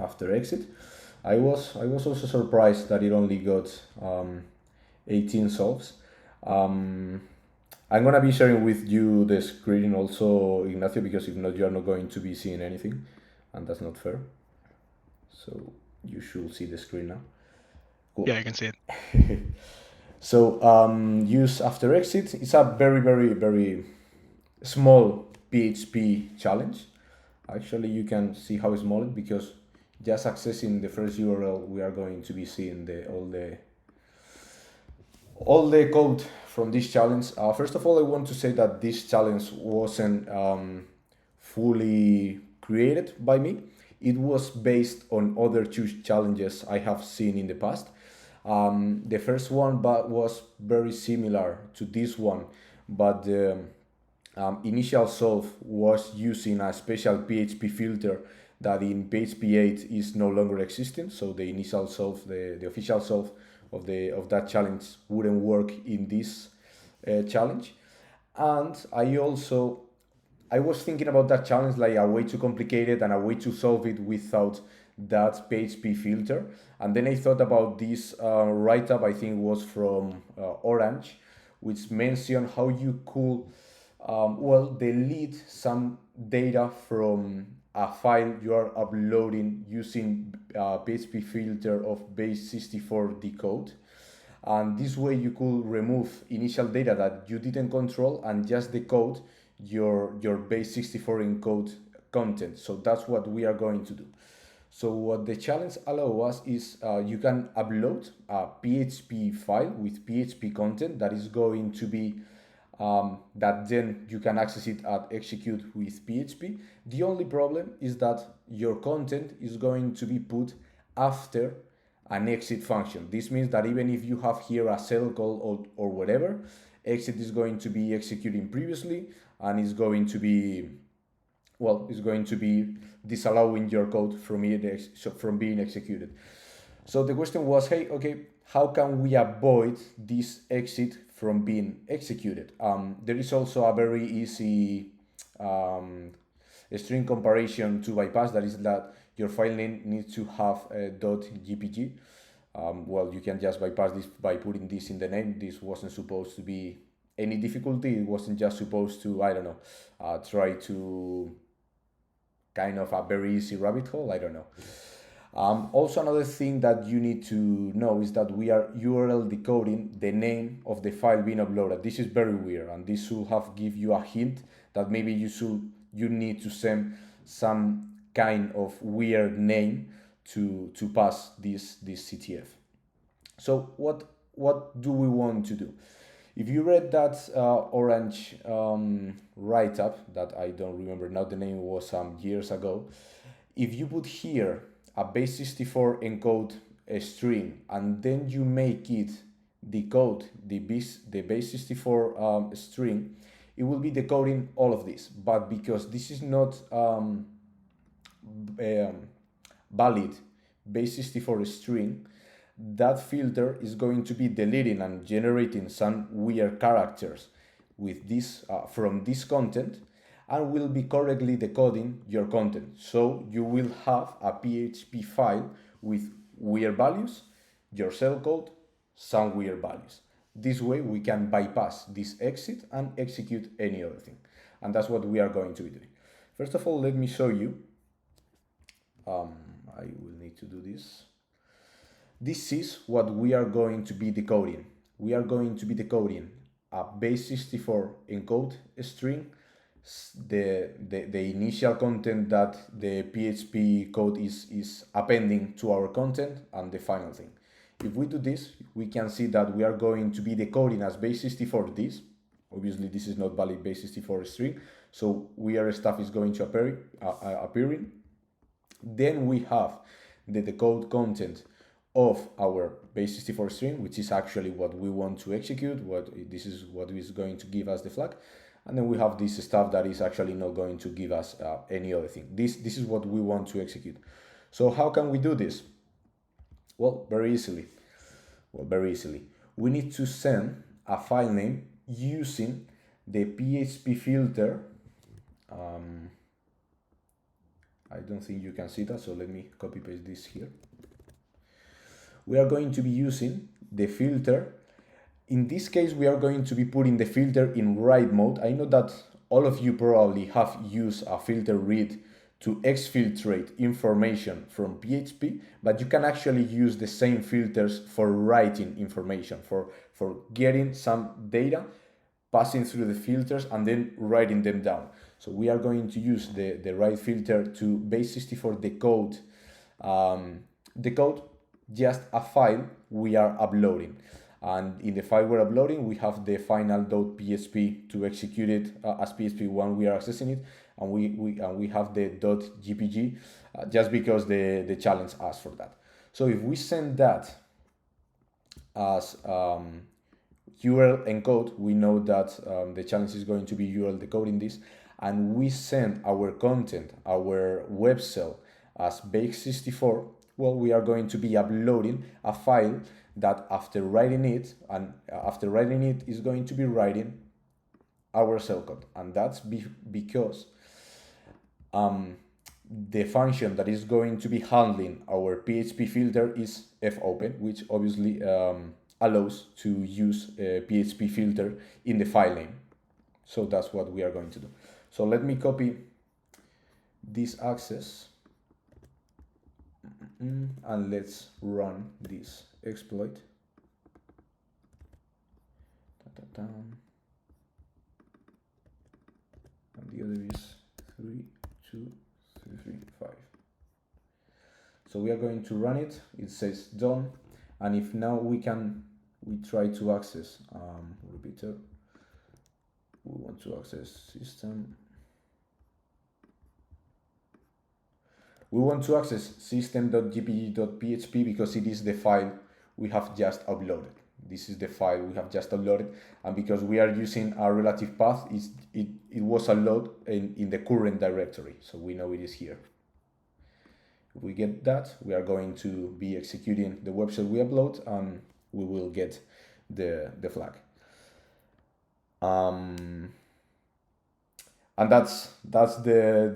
after exit. I was also surprised that it only got 18 solves. Um, I'm gonna be sharing with you the screen also, Ignacio, because if not, you are not going to be seeing anything, and that's not fair. So you should see the screen now. Yeah, Cool. I can see it. So use after exit. It's a very, very, very small PHP challenge. Actually, you can see how small it because just accessing the first URL, we are going to be seeing all the code from this challenge. First of all, I want to say that this challenge wasn't fully created by me. It was based on other two challenges I have seen in the past. The first one was very similar to this one, but the initial solve was using a special PHP filter that in PHP 8 is no longer existing. So the initial solve, the official solve of that challenge wouldn't work in this challenge. And I was thinking about that challenge like a way too complicated and a way to solve it without that PHP filter. And then I thought about this write-up, I think was from Orange, which mentioned how you could, delete some data from a file you are uploading using PHP filter of base64 decode. And this way you could remove initial data that you didn't control and just decode your base64 encode content. So that's what we are going to do. So what the challenge allows us is you can upload a PHP file with PHP content that is going to be that then you can access it at execute with PHP. The only problem is that your content is going to be put after an exit function. This means that even if you have here a cell call or whatever, exit is going to be executing previously and is going to be disallowing your code from being executed. So the question was, hey, okay, how can we avoid this exit from being executed? There is also a very easy string comparison to bypass. That is that your file name needs to have a .gpg. You can just bypass this by putting this in the name. This wasn't supposed to be any difficulty. It wasn't just supposed to, I don't know, try to kind of a very easy rabbit hole. I don't know. Also, another thing that you need to know is that we are URL decoding the name of the file being uploaded. This is very weird, and this should have give you a hint that maybe you need to send some kind of weird name to pass this CTF. So what do we want to do? If you read that Orange write-up that I don't remember now, the name was some years ago. If you put here a base64 encode a string and then you make it decode the base64 string, it will be decoding all of this. But because this is not valid base64 string, that filter is going to be deleting and generating some weird characters with this from this content and will be correctly decoding your content. So you will have a PHP file with weird values, your cell code, some weird values. This way we can bypass this exit and execute any other thing. And that's what we are going to be doing. First of all, let me show you. I will need to do this. This is what we are going to be decoding. We are going to be decoding a base64 encode string, the initial content that the PHP code is appending to our content, and the final thing. If we do this, we can see that we are going to be decoding as base64 this. Obviously, this is not valid base64 string, so weird stuff is going to appearing. Then we have the decode content of our base64 string, which is actually what we want to execute. This is what is going to give us the flag. And then we have this stuff that is actually not going to give us any other thing. This is what we want to execute. So how can we do this? Well, very easily. We need to send a file name using the PHP filter I don't think you can see that, so let me copy paste this here. We are going to be using the filter. In this case, we are going to be putting the filter in write mode. I know that all of you probably have used a filter read to exfiltrate information from PHP, but you can actually use the same filters for writing information, for getting some data, passing through the filters, and then writing them down. So we are going to use the write filter to base64 decode just a file we are uploading. And in the file we're uploading, we have the final.php to execute it as PHP when we are accessing it, and we have the .gpg just because the challenge asks for that. So if we send that as URL encode, we know that the challenge is going to be URL decoding this, and we send our content, our web cell, as base64. Well, we are going to be uploading a file that after writing it is going to be writing our cell code, and that's because the function that is going to be handling our PHP filter is fopen, which obviously allows to use a PHP filter in the file name. So that's what we are going to do. So let me copy this access and let's run this exploit. And the other is 3, 2, 3, 3, 5. So we are going to run it. It says done. And if now we try to access repeater. We want to access system. We want to access system.gpg.php because it is the file we have just uploaded. This is the file we have just uploaded, and because we are using a relative path, it was uploaded in the current directory, so we know it is here. If we get that, we are going to be executing the web shell we upload, and we will get the flag. And that's the